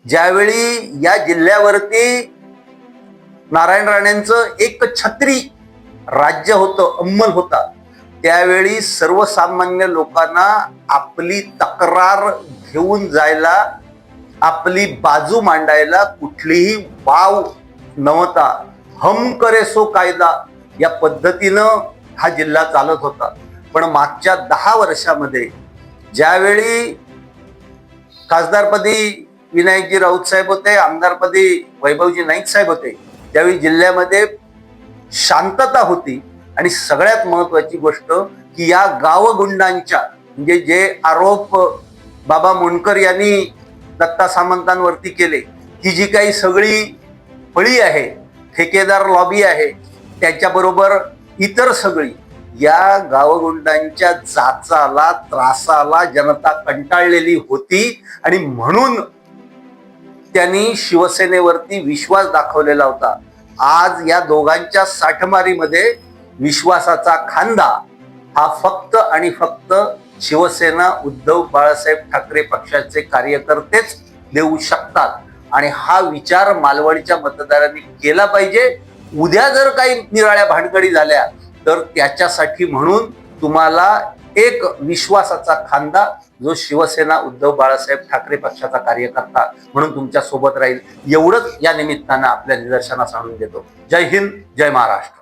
ज्यावेळी या जिल्ह्यावरती नारायण राणेंचं एक छत्री राज्य होतं, अंमल होता, त्यावेळी सर्वसामान्य लोकांना आपली तक्रार घेऊन जायला, आपली बाजू मांडायला कुठलीही वाव नव्हता. हम करे सो कायदा या पद्धतीनं हा जिल्हा चालत होता. पण मागच्या 10 वर्षामध्ये ज्यावेळी खासदारपदी विनायकजी राऊत साहेब होते, आमदारपदी वैभवजी नाईक साहेब होते, त्यावेळी जिल्ह्यामध्ये शांतता होती. आणि सगळ्यात महत्वाची गोष्ट की या गावगुंडांच्या म्हणजे जे आरोप बाबा मुंडकर यांनी दत्ता सामंतांवरती केले, ही जी काही सगळी फळी आहे, ठेकेदार लॉबी आहे, त्याच्याबरोबर इतर सगळी या गावगुंडांच्या जाचाला, त्रासाला जनता कंटाळलेली होती. आणि म्हणून त्यांनी शिवसेनेवरती विश्वास दाखवलेला होता. आज या दोघांच्या साठमारीमध्ये विश्वासाचा खांदा हा फक्त आणि फक्त शिवसेना उद्धव बाळासाहेब ठाकरे पक्षाचे कार्यकर्तेच देऊ शकतात. आणि हा विचार मालवणच्या मतदारांनी केला पाहिजे. उद्या जर काही निराळ्या भानगडी झाल्या तर त्याच्यासाठी म्हणून तुम्हाला एक विश्वासाचा खांदा जो शिवसेना उद्धव बाळासाहेब ठाकरे पक्षाचा कार्यकर्ता म्हणून तुमच्या सोबत राहील, एवढंच या निमित्तानं आपल्या निदर्शनास आणून देतो. जय हिंद, जय महाराष्ट्र.